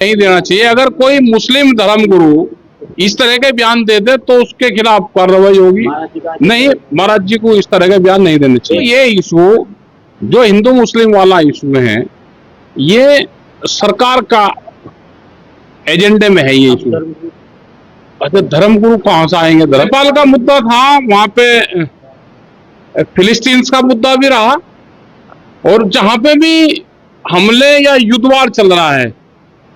नहीं देना चाहिए। अगर कोई मुस्लिम धर्मगुरु इस तरह के बयान दे दे तो उसके खिलाफ कार्रवाई होगी। नहीं, महाराज जी को इस तरह के बयान नहीं देने चाहिए। ये इशू जो हिंदू मुस्लिम वाला इशू है, ये सरकार का एजेंडे में है ये इशू। अच्छा, धर्मगुरु कहां से आएंगे? नेपाल का मुद्दा था, वहां पे फिलिस्तीन्स का मुद्दा भी रहा, और जहां पे भी हमले या युद्धवार चल रहा है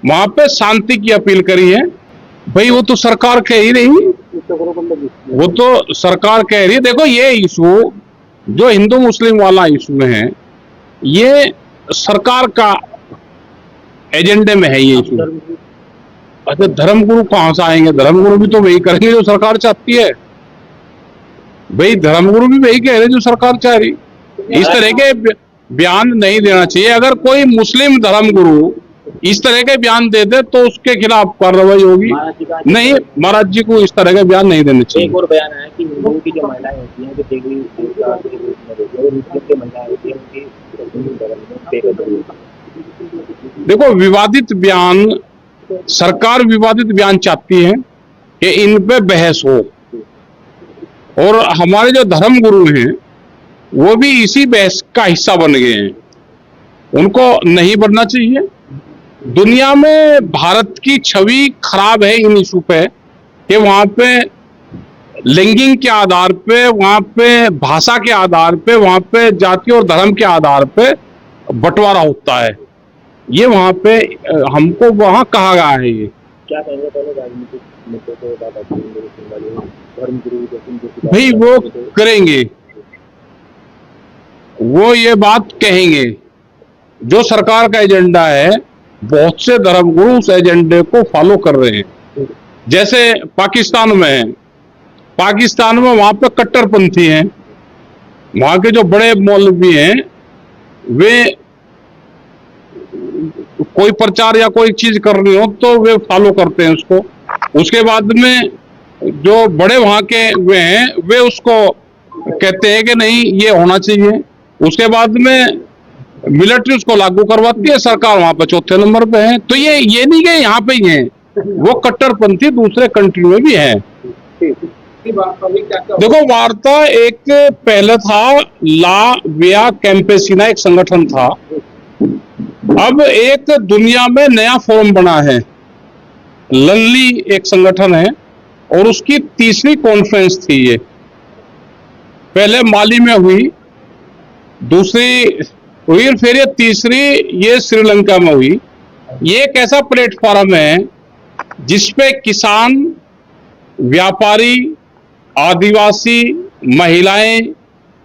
वहां पे शांति की अपील करी है। भाई वो तो सरकार कह ही रही, वो तो सरकार कह रही है। देखो, ये इशू जो हिंदू मुस्लिम वाला इशू है, ये सरकार का एजेंडे में है ये इशू। अच्छा, धर्मगुरु कहां से आएंगे? धर्मगुरु भी तो वही करेंगे जो सरकार चाहती है। भाई धर्मगुरु भी वही कह रहे जो सरकार चाह रही। इस तरह के बयान नहीं देना चाहिए। अगर कोई मुस्लिम धर्मगुरु इस तरह के बयान दे दे तो उसके खिलाफ कार्रवाई होगी। नहीं, महाराज जी को इस तरह के बयान नहीं देने चाहिए। एक और बयान है कि हिंदुओं की जो महिलाएं होती हैं, जो देवी देवता के रूप में होती है, मुस्लिम की महिलाएं होती हैं, उनकी हिंदू धर्म में बेकदरी। देखो, विवादित बयान, सरकार विवादित बयान चाहती है कि इन पे बहस हो, और हमारे जो धर्म गुरु हैं वो भी इसी बहस का हिस्सा बन गए हैं। उनको नहीं बनना चाहिए। दुनिया में भारत की छवि खराब है इन इशू पे कि वहां पे लिंगिंग के आधार पे, वहां पे भाषा के आधार पे, वहां पे जाति और धर्म के आधार पे बंटवारा होता है। ये वहां पे हमको वहां कहा गया है। ये क्या कहेंगे पहले राजनीतिक मुद्दों को धर्म गुरु भाई वो करेंगे, वो ये बात कहेंगे। जो सरकार का एजेंडा है, बहुत से धर्मगुरु उस एजेंडे को फॉलो कर रहे हैं। जैसे पाकिस्तान में है, पाकिस्तान में वहां पे कट्टरपंथी हैं, वहां के जो बड़े मौलवी हैं वे कोई प्रचार या कोई चीज करनी हो तो वे फॉलो करते हैं उसको। उसके बाद में जो बड़े वहां के वे हैं वे उसको कहते हैं कि नहीं ये होना चाहिए। उसके बाद में मिलिट्री उसको लागू करवाती है, सरकार वहां पे चौथे नंबर पे है। तो ये नहीं कि यहाँ पे ही है, वो कट्टरपंथी दूसरे कंट्री में भी है। देखो, वार्ता एक पहले था, ला विया कैंपेसिना एक संगठन था। अब एक दुनिया में नया फोरम बना है, लल्ली एक संगठन है, और उसकी तीसरी कॉन्फ्रेंस थी ये। पहले माली में हुई, दूसरी हुई, फिर ये तीसरी ये श्रीलंका में हुई। ये एक ऐसा प्लेटफॉर्म है जिसपे किसान, व्यापारी, आदिवासी, महिलाएं,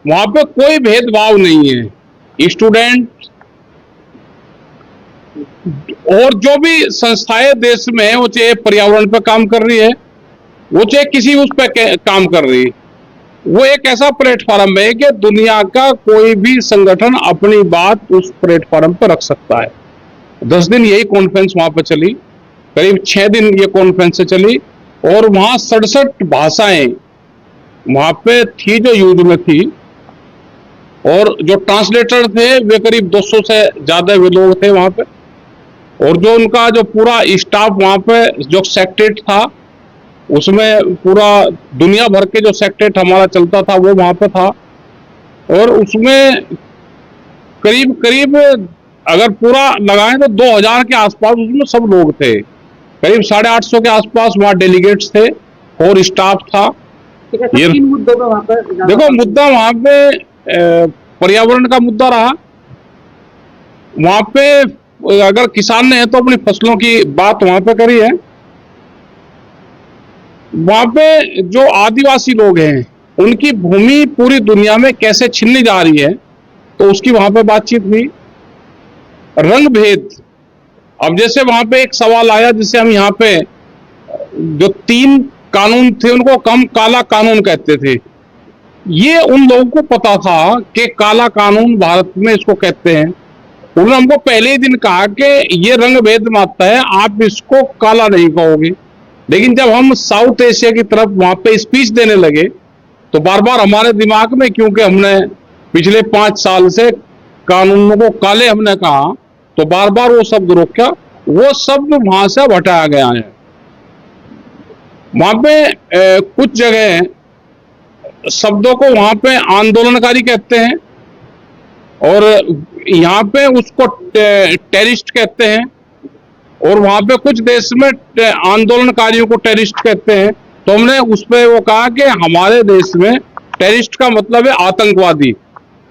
वहां पे कोई भेदभाव नहीं है। स्टूडेंट और जो भी संस्थाएं देश में है, वो चाहे पर्यावरण पे काम कर रही है, वो चाहे किसी उस पे काम कर रही है, वो एक ऐसा प्लेटफॉर्म है कि दुनिया का कोई भी संगठन अपनी बात उस प्लेटफॉर्म पर रख सकता है। 10 दिन यही कॉन्फ्रेंस वहां पर चली, करीब 6 दिन ये कॉन्फ्रेंस चली, और वहां 67 भाषाएं वहां पे थी जो यूज में थी, और जो ट्रांसलेटर थे वे करीब 200 से ज्यादा वे लोग थे वहां पे। और जो उनका जो पूरा स्टाफ वहां पे जो सेक्रेटरीट था, उसमें पूरा दुनिया भर के जो सेक्रेटरीट हमारा चलता था वो वहां पे था। और उसमें करीब करीब अगर पूरा लगाएं तो 2000 के आसपास उसमें सब लोग थे। करीब 850 के आसपास वहां डेलीगेट्स थे और स्टाफ था। ये मुद्दों पे वहां पर देखो, मुद्दा वहां पे पर्यावरण का मुद्दा रहा। वहां पे अगर किसान ने तो अपनी फसलों की बात वहां पे करी है। वहां पे जो आदिवासी लोग हैं उनकी भूमि पूरी दुनिया में कैसे छीननी जा रही है, तो उसकी वहां पे बातचीत हुई। रंग भेद, अब जैसे वहां पे एक सवाल आया जिसे हम यहाँ पे जो 3 कानून थे उनको कम काला कानून कहते थे। ये उन लोगों को पता था कि काला कानून भारत में इसको कहते हैं। उन्होंने हमको पहले ही दिन कहा कि ये रंग भेद मानता है, आप इसको काला नहीं कहोगे। लेकिन जब हम साउथ एशिया की तरफ वहां पे स्पीच देने लगे तो बार बार हमारे दिमाग में, क्योंकि हमने पिछले 5 साल से कानूनों को काले हमने कहा, तो बार बार वो शब्द रोका। वो सब वहां से अब हटाया गया है। वहां पे कुछ जगह शब्दों को वहां पे आंदोलनकारी कहते हैं और यहाँ पे उसको टेररिस्ट कहते हैं, और वहां पे कुछ देश में आंदोलनकारियों को टेररिस्ट कहते हैं। तो हमने उस पे वो कहा कि हमारे देश में टेररिस्ट का मतलब है आतंकवादी।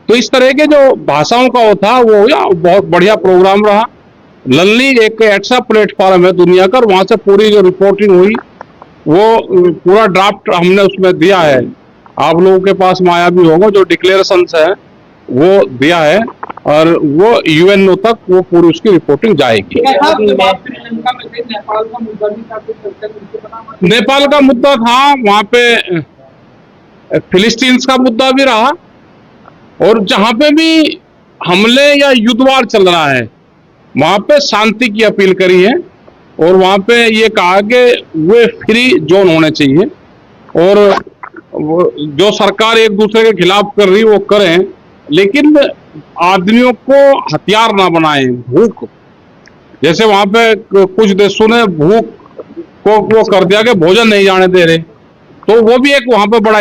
तो इस तरह के जो भाषाओं का वो था वो बहुत बढ़िया प्रोग्राम रहा। लल्ली एक ऐसा प्लेटफॉर्म है दुनिया का, वहां से पूरी जो रिपोर्टिंग हुई वो पूरा ड्राफ्ट हमने उसमें दिया है। आप लोगों के पास में आया भी होगा, जो डिक्लेरेशंस है वो दिया है और वो यूएनओ तक वो पूरी उसकी रिपोर्टिंग जाएगी। नेपाल का मुद्दा था, वहां पे फिलिस्तीन्स का मुद्दा भी रहा, और जहां पे भी हमले या युद्धवार चल रहा है वहां पे शांति की अपील करी है, और वहां पे ये कहा कि वे फ्री जोन होने चाहिए, और जो सरकार एक दूसरे के खिलाफ कर रही है वो करें, लेकिन आदमियों को हथियार ना बनाए। भूख, जैसे वहां पे कुछ देशों ने भूख को वो कर दिया कि भोजन नहीं जाने दे रहे, तो वो भी एक वहां पे बड़ा